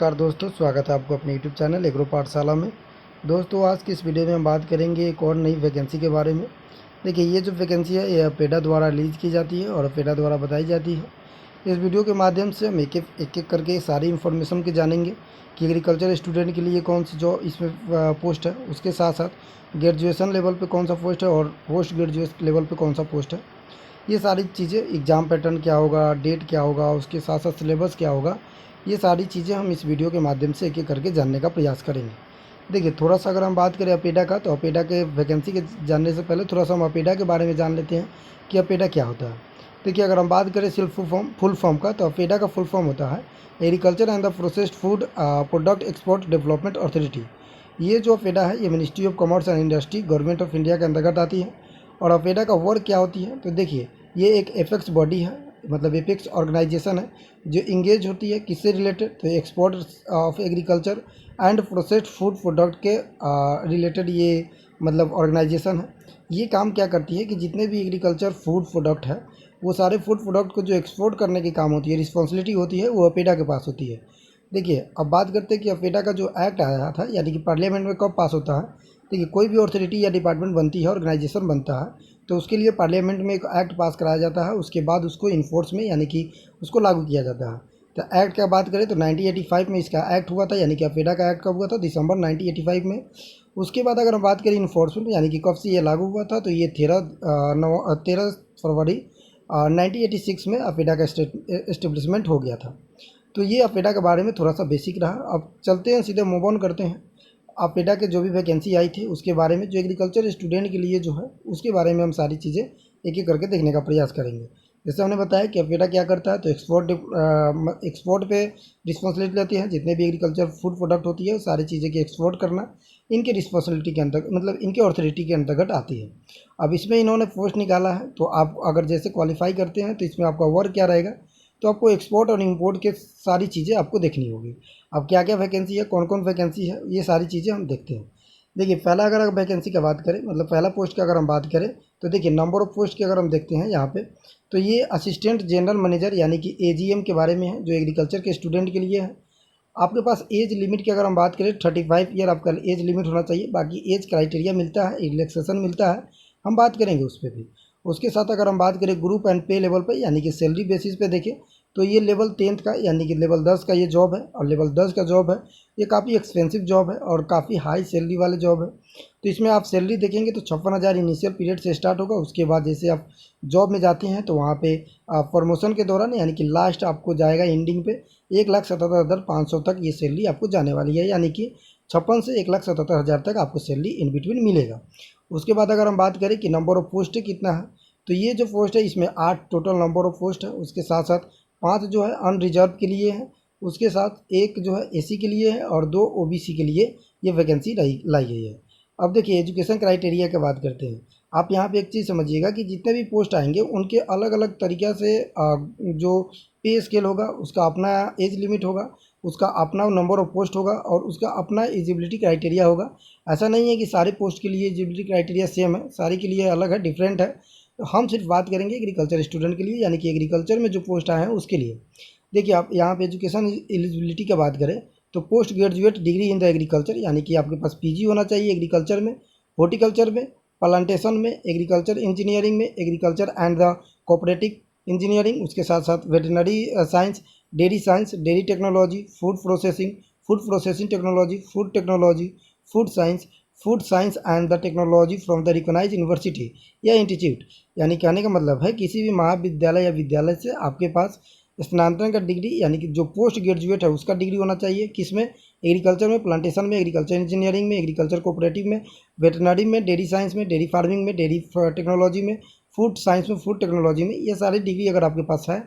नमस्कार दोस्तों, स्वागत है आपको अपने यूट्यूब चैनल एग्रो पाठशाला में। दोस्तों, आज की इस वीडियो में हम बात करेंगे एक और नई वैकेंसी के बारे में। देखिए, ये जो वैकेंसी है ये अपेडा द्वारा रिलीज़ की जाती है और अपेडा द्वारा बताई जाती है। इस वीडियो के माध्यम से हम एक एक करके सारी इन्फॉर्मेशन के जानेंगे कि एग्रीकल्चर स्टूडेंट के लिए कौन सी जो इसमें पोस्ट है, उसके साथ साथ ग्रेजुएशन लेवल पर कौन सा पोस्ट है और पोस्ट ग्रेजुएट लेवल पर कौन सा पोस्ट है। ये सारी चीज़ें, एग्ज़ाम पैटर्न क्या होगा, डेट क्या होगा, उसके साथ साथ सिलेबस क्या होगा, ये सारी चीज़ें हम इस वीडियो के माध्यम से एक एक करके जानने का प्रयास करेंगे। देखिए, थोड़ा सा अगर हम बात करें अपेडा का, तो अपेडा के वैकेंसी के जानने से पहले थोड़ा सा हम अपेडा के बारे में जान लेते हैं कि अपेडा क्या होता है। देखिए, अगर हम बात करें सिर्फ फुल फॉर्म का, तो अपेडा का फुल फॉर्म होता है agriculture and the processed food product export development authority. ये जो अपेडा है ये ministry of commerce and industry, government of India के अंतर्गत आती है। और अपेडा का वर्क क्या होती है, तो देखिए, ये एक एपेक्स बॉडी है, मतलब एपेक्स ऑर्गेनाइजेशन है जो इंगेज होती है किससे रिलेटेड, तो export of agriculture and processed food product के रिलेटेड ये मतलब ऑर्गेनाइजेशन है। ये काम क्या करती है कि जितने भी एग्रीकल्चर फूड प्रोडक्ट है, वो सारे फूड प्रोडक्ट को जो एक्सपोर्ट करने की काम होती है, रिस्पॉन्सिबिलिटी होती है, वो अपेडा के पास होती है। देखिए, अब बात करते हैं कि अपेडा का जो एक्ट आया था, यानी कि पार्लियामेंट में कब पास होता है। देखिए, कोई भी अथॉरिटी या डिपार्टमेंट बनती है, ऑर्गेनाइजेशन बनता है, तो उसके लिए पार्लियामेंट में एक एक्ट पास कराया जाता है, उसके बाद उसको इन्फोर्स में यानी कि उसको लागू किया जाता है। तो एक्ट का बात करें तो 1985 में इसका एक्ट हुआ था, यानी कि अपेडा का एक्ट कब हुआ था, दिसंबर 1985 में। उसके बाद अगर हम बात करें इन्फोर्समेंट यानी कि कब से ये लागू हुआ था, तो ये 13 फरवरी 1986 में अपेडा का एस्टेब्लिशमेंट हो गया था। तो ये अपेडा के बारे में थोड़ा सा बेसिक रहा। अब चलते हैं, सीधे मूव ऑन करते हैं अपेडा के जो भी वैकेंसी आई थी उसके बारे में, जो एग्रीकल्चर स्टूडेंट के लिए जो है उसके बारे में हम सारी चीज़ें एक एक करके देखने का प्रयास करेंगे। जैसे हमने बताया कि अपेडा क्या करता है, तो एक्सपोर्ट पे रिस्पॉन्सिबिलिटी लेती है। जितने भी एग्रीकल्चर फूड प्रोडक्ट होती है सारी चीज़ें की एक्सपोर्ट करना इनके रिस्पॉन्सिबिलिटी के अंतर्गत, मतलब इनके अथॉरिटी के अंतर्गत आती है। अब इसमें इन्होंने पोस्ट निकाला है, तो आप अगर जैसे क्वालिफाई करते हैं तो इसमें आपका वर्क क्या रहेगा, तो आपको एक्सपोर्ट और इंपोर्ट के सारी चीज़ें आपको देखनी होगी। अब क्या क्या वैकेंसी है, कौन कौन वैकेंसी है, ये सारी चीज़ें हम देखते हैं। देखिए, पहला अगर वैकेंसी की बात करें, मतलब पहला पोस्ट की अगर हम बात करें, तो देखिए नंबर ऑफ़ पोस्ट की अगर हम देखते हैं यहाँ पे, तो ये असिस्टेंट जनरल मैनेजर यानी कि एजीएम के बारे में है, जो एग्रीकल्चर के स्टूडेंट के लिए है। आपके पास एज लिमिट की अगर हम बात करें 35 ईयर आपका एज लिमिट होना चाहिए। बाकी एज क्राइटेरिया मिलता है, रिलैक्सेशन मिलता है, हम बात करेंगे उस पर भी। उसके साथ अगर हम बात करें ग्रुप एंड पे लेवल पर, यानी कि सैलरी बेसिस पे देखें, तो ये लेवल 10th का यानी कि लेवल 10 का ये जॉब है, और लेवल 10 का जॉब है। ये काफ़ी एक्सपेंसिव जॉब है और काफ़ी हाई सैलरी वाले जॉब है। तो इसमें आप सैलरी देखेंगे तो 56,000 इनिशियल पीरियड से स्टार्ट होगा। उसके बाद जैसे आप जॉब में जाते हैं तो वहाँ पे प्रमोशन के दौरान यानी कि लास्ट आपको जाएगा एंडिंग पे 1,77,500 तक ये सैलरी आपको जाने वाली है, यानी कि 56 से 1,77,000 तक आपको सैलरी इन बिटवीन मिलेगा। उसके बाद अगर हम बात करें कि नंबर ऑफ़ पोस्ट कितना है, तो ये जो पोस्ट है इसमें 8 टोटल नंबर ऑफ़ पोस्ट है। उसके साथ साथ 5 जो है अनरिजर्व के लिए है, उसके साथ एक जो है एसी के लिए है और 2 ओबीसी के लिए ये वैकेंसी लाई गई है। अब देखिए, एजुकेशन क्राइटेरिया की बात करते हैं। आप यहाँ पे एक चीज़ समझिएगा कि जितने भी पोस्ट आएंगे उनके अलग अलग तरीक़ा से जो पे स्केल होगा उसका अपना एज लिमिट होगा, उसका अपना नंबर ऑफ़ पोस्ट होगा और उसका अपना एलिजिबिलिटी क्राइटेरिया होगा। ऐसा नहीं है कि सारे पोस्ट के लिए एलिजिबिलिटी क्राइटेरिया सेम है, सारे के लिए अलग है, डिफरेंट है। तो हम सिर्फ बात करेंगे एग्रीकल्चर स्टूडेंट के लिए, यानी कि एग्रीकल्चर में जो पोस्ट आए हैं उसके लिए। देखिए, आप यहाँ पे एजुकेशन एलिजिबिलिटी की बात करें तो post graduate degree in the agriculture, यानी कि आपके पास पीजी होना चाहिए एग्रीकल्चर में, हॉर्टिकल्चर में, प्लांटेशन में, एग्रीकल्चर इंजीनियरिंग में, agriculture and the cooperative engineering, उसके साथ साथ veterinary science, dairy technology, food processing technology, food science and the technology from the recognised university या इंस्टीट्यूट। यानी कहने का मतलब है किसी भी महाविद्यालय या विद्यालय से आपके पास स्नातक का डिग्री यानी कि जो पोस्ट ग्रेजुएट है उसका डिग्री होना चाहिए। किसमें, एग्रीकल्चर में, प्लांटेशन में, एग्रीकल्चर इंजीनियरिंग में, एग्रीकल्चर कोऑपरेटिव में, वेटनरी में, डेयरी साइंस में, डेयरी फार्मिंग में, डेयरी टेक्नोलॉजी में, फूड साइंस में, फूड टेक्नोलॉजी में, ये सारी डिग्री अगर आपके पास है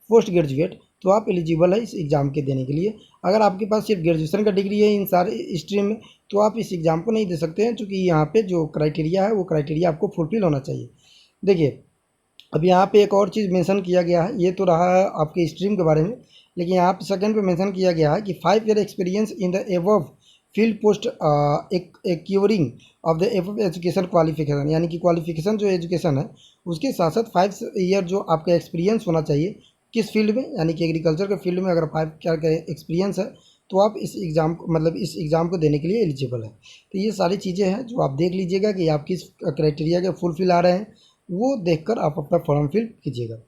पोस्ट ग्रेजुएट, तो आप एलिजिबल है इस एग्ज़ाम के देने के लिए। अगर आपके पास सिर्फ ग्रेजुएशन का डिग्री है इन सारे स्ट्रीम में, तो आप इस एग्ज़ाम को नहीं दे सकते हैं, क्योंकि यहाँ पे जो क्राइटेरिया है वो क्राइटेरिया आपको फुलफिल होना चाहिए। देखिए, अब यहाँ पे एक और चीज़ मेंशन किया गया है, ये तो रहा आपके स्ट्रीम के बारे में, लेकिन यहाँ पे सेकंड पे मेंशन किया गया है कि 5 year experience in the above field post occurring of the above education qualification, यानी कि क्वालिफिकेशन जो एजुकेशन है उसके साथ साथ 5 ईयर जो आपका एक्सपीरियंस होना चाहिए किस फील्ड में, यानी कि एग्रीकल्चर के फील्ड में अगर 5 ईयर का एक्सपीरियंस है तो आप इस एग्ज़ाम को मतलब इस एग्ज़ाम को देने के लिए एलिजिबल है। तो ये सारी चीज़ें हैं जो आप देख लीजिएगा कि आप किस क्राइटेरिया के फुलफिल आ रहे हैं, वो देखकर आप अपना फॉर्म फिल कीजिएगा।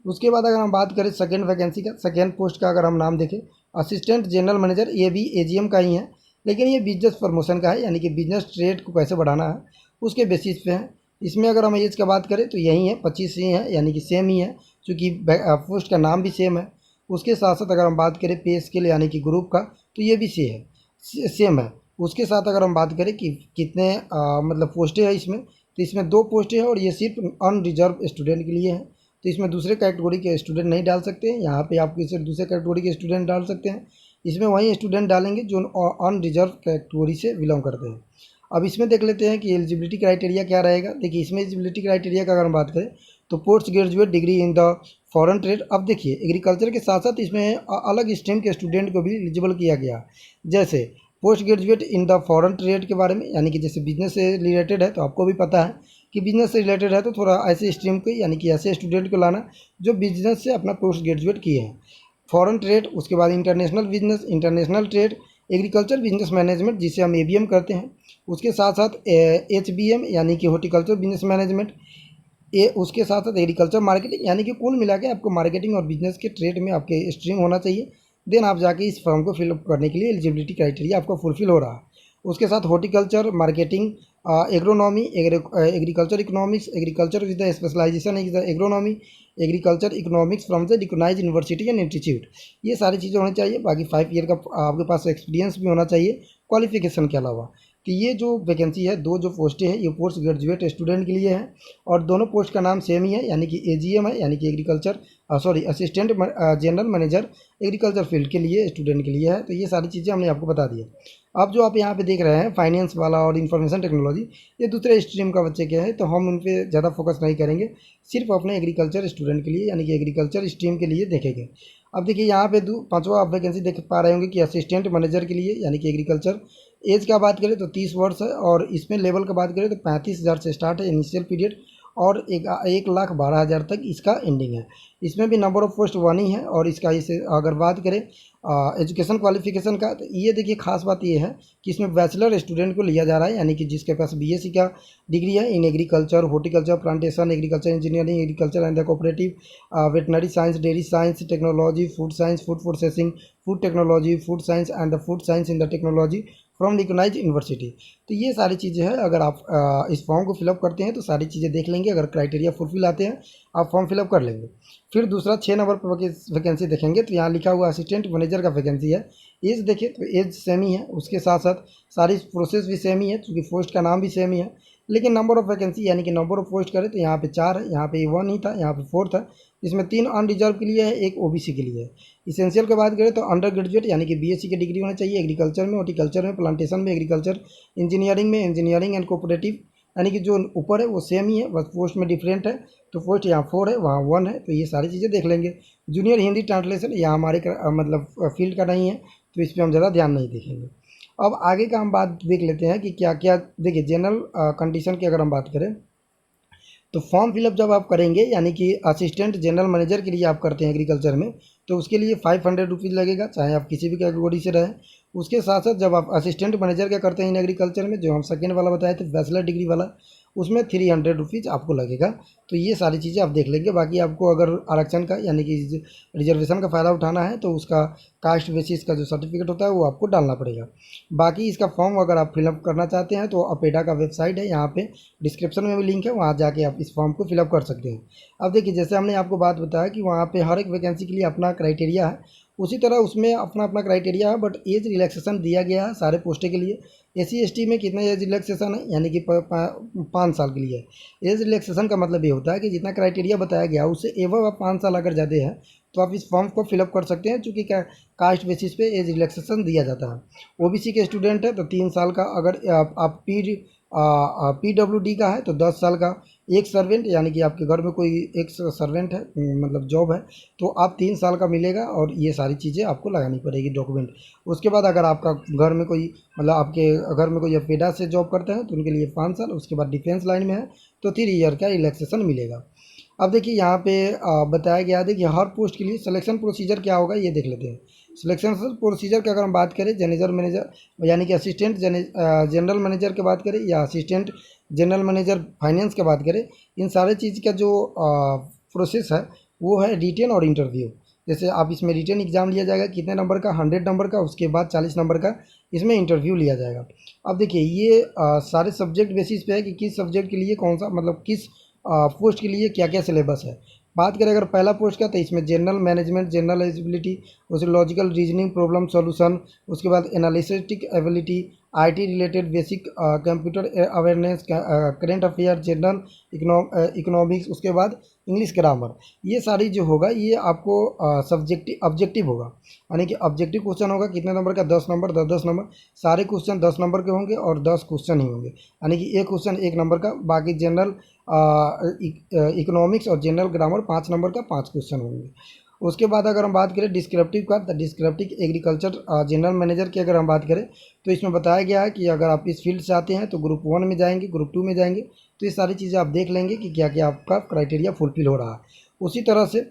उसके बाद अगर हम बात करें सेकेंड वैकेंसी का, सेकेंड पोस्ट का अगर हम नाम देखें, असिस्टेंट जनरल मैनेजर, ये भी एजीएम का ही है, लेकिन ये बिजनेस प्रमोशन का है, यानी कि बिजनेस ट्रेड को कैसे बढ़ाना है उसके बेसिस पे है। इसमें अगर हम एज का बात करें तो यही है, 25 ही है, यानी कि सेम ही है, चूँकि पोस्ट का नाम भी सेम है। उसके साथ साथ अगर हम बात करें पे स्केल यानी कि ग्रुप का, तो ये भी सेम है। उसके साथ अगर हम बात करें कि कितने मतलब पोस्टें हैं इसमें, तो इसमें 2 पोस्टें हैं और ये सिर्फ अनरिजर्व स्टूडेंट के लिए है। तो इसमें दूसरे कैटेगरी के स्टूडेंट नहीं डाल सकते हैं, यहाँ पे आप किसी दूसरे कैटेगरी के स्टूडेंट डाल सकते हैं। इसमें वही स्टूडेंट डालेंगे जो अनरिजर्व कैटेगरी से बिलोंग करते हैं। अब इसमें देख लेते हैं कि एलिजिबिलिटी क्राइटेरिया क्या रहेगा। देखिए इसमें एलिजिबिलिटी क्राइटेरिया का अगर हम बात करें तो post graduate degree in the foreign trade. अब देखिए एग्रीकल्चर के साथ साथ इसमें अलग स्ट्रीम के स्टूडेंट को भी एलिजिबल किया गया, जैसे post graduate in the foreign trade के बारे में, यानी कि जैसे बिजनेस से रिलेटेड है तो आपको भी पता है कि बिजनेस से रिलेटेड है तो थोड़ा ऐसे स्ट्रीम को यानी कि ऐसे स्टूडेंट को लाना जो बिजनेस से अपना पोस्ट ग्रेजुएट किए हैं। फॉरेन ट्रेड, उसके बाद international business, international trade, agriculture business management जिसे हम एबीएम करते हैं, उसके साथ साथ एचबीएम यानी कि हॉर्टिकल्चर बिजनेस मैनेजमेंट, उसके साथ साथ एग्रीकल्चर मार्केटिंग, यानी कि कुल मिला के आपको मार्केटिंग और बिजनेस के ट्रेड में आपके स्ट्रीम होना चाहिए। देन आप जाके इस फॉर्म को फिलअप करने के लिए एलिजिबिलिटी क्राइटेरिया आपको फुलफिल हो रहा है। उसके साथ horticulture, marketing, agronomy, agriculture economics, agriculture with the specialisation is the agronomy, agriculture economics from the recognise university and institute. ये सारी चीज़ें होनी चाहिए। बाकी 5 ईयर का आपके पास एक्सपीरियंस भी होना चाहिए क्वालिफिकेशन के अलावा। तो ये जो वैकेंसी है, 2 जो पोस्टें हैं, ये पोस्ट ग्रेजुएट स्टूडेंट के लिए है और दोनों पोस्ट का नाम सेम ही है, यानी कि एजीएम है, यानी कि agriculture assistant general manager agriculture field के लिए स्टूडेंट के लिए है। तो ये सारी चीज़ें हमने आपको बता दी है। अब जो आप यहाँ पे देख रहे हैं फाइनेंस वाला और इंफॉर्मेशन टेक्नोलॉजी, ये दूसरे स्ट्रीम का बच्चे के हैं, तो हम उन पर ज़्यादा फोकस नहीं करेंगे, सिर्फ अपने एग्रीकल्चर स्टूडेंट के लिए यानी कि एग्रीकल्चर स्ट्रीम के लिए देखेंगे। अब देखिए यहाँ पे 5वां आप वैकेंसी देख पा रहे होंगे कि असिस्टेंट मैनेजर के लिए, यानी कि एग्रीकल्चर। एज का बात करें तो 30 वर्ष है और इसमें लेवल का बात करें तो 35,000 से स्टार्ट है इनिशियल पीरियड और 1,12,000 तक इसका एंडिंग है। इसमें भी नंबर ऑफ़ पोस्ट 1 ही है और इसका इसे अगर बात करें एजुकेशन क्वालिफिकेशन का, तो ये देखिए खास बात ये है कि इसमें बैचलर स्टूडेंट को लिया जा रहा है, यानी कि जिसके पास बीएससी का डिग्री है in agriculture, horticulture, plantation, agriculture engineering, agriculture and the cooperative, veterinary science, dairy science, technology, food science, food processing, food technology, food science and the food science in the technology from recognise university. तो ये सारी चीज़ें हैं। अगर आप इस form को fill up करते हैं तो सारी चीज़ें देख लेंगे, अगर क्राइटेरिया फुलफिल आते हैं आप फॉर्म फिलअप कर लेंगे। फिर दूसरा 6 नंबर पर वैकेंसी देखेंगे तो यहाँ लिखा हुआ असिस्टेंट मैनेजर का वैकेंसी है। एज देखिए तो एज सेम ही है, उसके साथ साथ सारी प्रोसेस भी सेम ही है, क्योंकि पोस्ट का नाम भी सेम ही है। लेकिन नंबर ऑफ़ वैकेंसी यानी कि नंबर ऑफ़ पोस्ट करें तो यहाँ पे 4 है, यहाँ पे 1 ही था, यहाँ पे 4 था। इसमें 3 अनरिजर्व के लिए है, 1 ओबीसी के लिए है। इसेंशियल की बात करें तो अंडर ग्रेजुएट यानी कि बीएससी की डिग्री होनी चाहिए एग्रीकल्चर में, हॉर्टिकल्चर में, प्लांटेशन में, एग्रीकल्चर इंजीनियरिंग में, इंजीनियरिंग एंड कोऑपरेटिव, यानी कि जो ऊपर है वो सेम ही है, बस पोस्ट में डिफरेंट है। तो पोस्ट यहाँ 4 है, वहाँ 1 है, तो ये सारी चीज़ें देख लेंगे। जूनियर हिंदी ट्रांसलेशन यहाँ हमारे मतलब फील्ड का नहीं है, तो इस पर हम ज़्यादा ध्यान नहीं देखेंगे। अब आगे का हम बात देख लेते हैं कि क्या क्या। देखिए जनरल कंडीशन की अगर हम बात करें तो फॉर्म फिलअप जब आप करेंगे, यानी कि असिस्टेंट जनरल मैनेजर के लिए आप करते हैं एग्रीकल्चर में, तो उसके लिए 500 रुपीज़ लगेगा, चाहे आप किसी भी कैटेगरी से रहें। उसके साथ साथ जब आप असिस्टेंट मैनेजर का करते हैं इन एग्रीकल्चर में, जो हम सेकेंड वाला बताए थे बैचलर डिग्री वाला, उसमें 300 रुपीज़ आपको लगेगा। तो ये सारी चीज़ें आप देख लेंगे। बाकी आपको अगर आरक्षण का यानी कि रिजर्वेशन का फ़ायदा उठाना है तो उसका कास्ट बेसिस का जो सर्टिफिकेट होता है वो आपको डालना पड़ेगा। बाकी इसका फॉर्म अगर आप फिलअप करना चाहते हैं तो अपेडा का वेबसाइट है, यहाँ पे डिस्क्रिप्शन में भी लिंक है, वहाँ जाके आप इस फॉर्म को फिलअप कर सकते हैं। अब देखिए जैसे हमने आपको बात बताया कि वहाँ पे हर एक वैकेंसी के लिए अपना क्राइटेरिया है, उसी तरह उसमें अपना अपना क्राइटेरिया है, बट एज रिलैक्सेशन दिया गया है सारे पोस्टें के लिए। SC ST में कितना एज रिलैक्सेशन है, यानी कि 5 साल के लिए। एज रिलैक्सेशन का मतलब ये होता है कि जितना क्राइटेरिया बताया गया उससे एवं आप 5 साल अगर ज़्यादा है तो आप इस फॉर्म को फिलअप कर सकते हैं, चूँकि कास्ट बेसिस पे एज रिलैक्सेशन दिया जाता है। OBC के स्टूडेंट है तो 3 साल का, अगर आप PWD का है तो 10 साल का। एक सर्वेंट यानी कि आपके घर में कोई एक सर्वेंट है, मतलब जॉब है, तो आप 3 साल का मिलेगा और ये सारी चीज़ें आपको लगानी पड़ेगी डॉक्यूमेंट। उसके बाद अगर आपका घर में कोई मतलब आपके घर में कोई अपेडा से जॉब करते हैं तो उनके लिए 5 साल। उसके बाद डिफेंस लाइन में है तो 3 ईयर का रिलैक्सेशन मिलेगा। अब देखिए यहाँ पे बताया गया है, देखिए हर पोस्ट के लिए सिलेक्शन प्रोसीजर क्या होगा ये देख लेते हैं। सिलेक्शन प्रोसीजर की अगर हम बात करें, मैनेजर यानी कि असिस्टेंट जनरल मैनेजर की बात करें या असिस्टेंट जनरल मैनेजर फाइनेंस की बात करें, इन सारे चीज़ का जो प्रोसेस है वो है रिटेन और इंटरव्यू। जैसे आप इसमें रिटेन एग्जाम लिया जाएगा कितने नंबर का, 100 नंबर का, उसके बाद 40 नंबर का इसमें इंटरव्यू लिया जाएगा। अब देखिए ये सारे सब्जेक्ट बेसिस पे है कि किस सब्जेक्ट के लिए कौन सा, मतलब किस पोस्ट के लिए क्या क्या सिलेबस है। बात करें अगर पहला पोस्ट का, तो इसमें जनरल मैनेजमेंट, जनरल एलिजिबिलिटी, उसमें लॉजिकल रीजनिंग, प्रॉब्लम सॉल्यूशन, उसके बाद analytic ability, IT related basic computer awareness, current affair, general economics, उसके बाद इंग्लिश ग्रामर। ये सारी जो होगा ये आपको सब्जेक्टिव ऑब्जेक्टिव होगा, यानी कि ऑब्जेक्टिव क्वेश्चन होगा कितने नंबर का, 10 नंबर, 10 नंबर, सारे क्वेश्चन 10 नंबर के होंगे और 10 क्वेश्चन ही होंगे, यानी कि एक क्वेश्चन 1 नंबर का। बाकी जनरल इकोनॉमिक्स और जनरल ग्रामर 5 नंबर का 5 क्वेश्चन होंगे। उसके बाद अगर हम बात करें डिस्क्रिप्टिव का, तो डिस्क्रिप्टिव एग्रीकल्चर जनरल मैनेजर की अगर हम बात करें, तो इसमें बताया गया है कि अगर आप इस फील्ड से आते हैं तो ग्रुप 1 में जाएंगे, ग्रुप 2 में जाएंगे, तो ये सारी चीज़ें आप देख लेंगे कि क्या क्या आपका क्राइटेरिया फुलफिल हो रहा है। उसी तरह से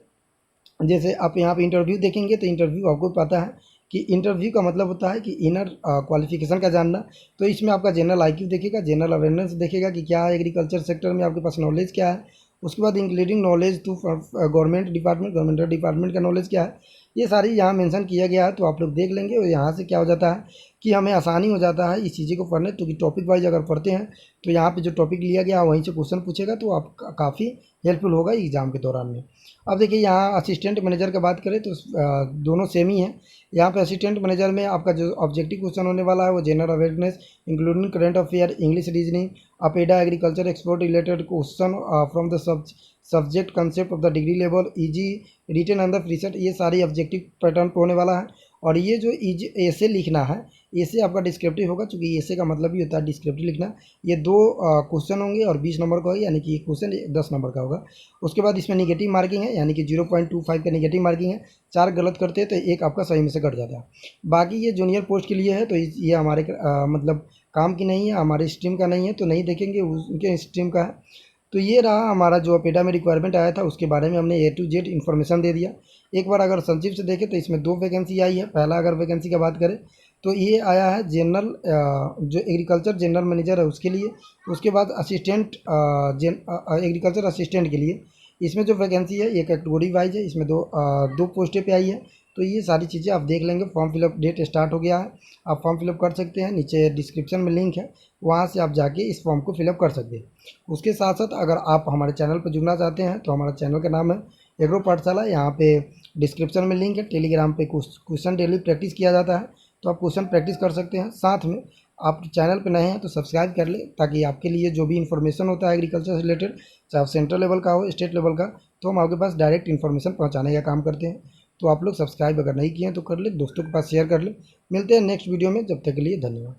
जैसे आप यहाँ पे इंटरव्यू देखेंगे, तो इंटरव्यू आपको पता है कि इंटरव्यू का मतलब होता है कि इनर क्वालिफिकेशन का जानना। तो इसमें आपका जनरल आईक्यू देखेगा, जनरल अवेयरनेस देखेगा कि क्या है एग्रीकल्चर सेक्टर में आपके पास नॉलेज क्या है। उसके बाद including knowledge to government department का नॉलेज क्या है, ये सारी यहाँ मेंशन किया गया है। तो आप लोग देख लेंगे और यहाँ से क्या हो जाता है कि हमें आसानी हो जाता है इस चीज़ें को पढ़ने, क्योंकि टॉपिक वाइज अगर पढ़ते हैं तो यहाँ पे जो टॉपिक लिया गया है वहीं से क्वेश्चन पूछेगा, तो आप काफ़ी हेल्पफुल होगा एग्जाम के दौरान में। अब देखिए यहाँ असिस्टेंट मैनेजर की बात करें तो दोनों सेम ही है। यहाँ पे असिस्टेंट मैनेजर में आपका जो ऑब्जेक्टिव क्वेश्चन होने वाला है वो general awareness, including current affair, English reasoning, APEDA agriculture export related question from the subject concept of the degree level, easy written and the research, ये सारी ऑब्जेक्टिव पैटर्न पे होने वाला है। और ये जो इजी ऐसे लिखना है, ऐसे आपका डिस्क्रिप्टिव होगा, क्योंकि ऐसे का मतलब ही होता है डिस्क्रिप्टिव लिखना। ये 2 क्वेश्चन होंगे और 20 नंबर का होगा, यानी कि एक क्वेश्चन 10 नंबर का होगा। उसके बाद इसमें निगेटिव मार्किंग है, यानी कि 0.25 का निगेटिव मार्किंग है। 4 गलत करते हैं तो एक आपका सही में से कट जाता है। बाकी ये जूनियर पोस्ट के लिए है, तो ये हमारे मतलब काम की नहीं है, हमारे स्ट्रीम का नहीं है, तो नहीं देखेंगे, उनके स्ट्रीम का है। तो ये रहा हमारा जो अपेडा में रिक्वायरमेंट आया था, उसके बारे में हमने A to Z इन्फॉर्मेशन दे दिया। एक बार अगर संक्षिप्त से देखें तो इसमें 2 वैकेंसी आई है। पहला अगर वैकेंसी की बात करें तो ये आया है जनरल जो एग्रीकल्चर जनरल मैनेजर है उसके लिए। उसके बाद असिस्टेंट एग्रीकल्चर असिस्टेंट के लिए इसमें जो वैकेंसी है ये कैटेगरी वाइज है, इसमें दो पोस्टें पे आई है। तो ये सारी चीज़ें आप देख लेंगे। फॉर्म फिलअप डेट स्टार्ट हो गया है, आप फॉर्म फिलअप कर सकते हैं। नीचे डिस्क्रिप्शन में लिंक है, वहाँ से आप जाके इस फॉर्म को फिलअप कर सकते हैं। उसके साथ साथ अगर आप हमारे चैनल पर जुड़ना चाहते हैं तो हमारा चैनल का नाम है एग्रो पाठशाला। यहाँ पे डिस्क्रिप्शन में लिंक है। टेलीग्राम पे क्वेश्चन डेली प्रैक्टिस किया जाता है, तो आप क्वेश्चन प्रैक्टिस कर सकते हैं। साथ में आप चैनल पे नए हैं तो सब्सक्राइब कर ले, ताकि आपके लिए जो भी इन्फॉर्मेशन होता है एग्रीकल्चर से रिलेटेड, चाहे सेंट्रल लेवल का हो, स्टेट लेवल का, तो हम आपके पास डायरेक्ट इन्फॉर्मेशन पहुँचाने का काम करते हैं। तो आप लोग सब्सक्राइब अगर नहीं किए हैं तो कर ले, दोस्तों के पास शेयर कर ले। मिलते हैं नेक्स्ट वीडियो में, जब तक के लिए धन्यवाद।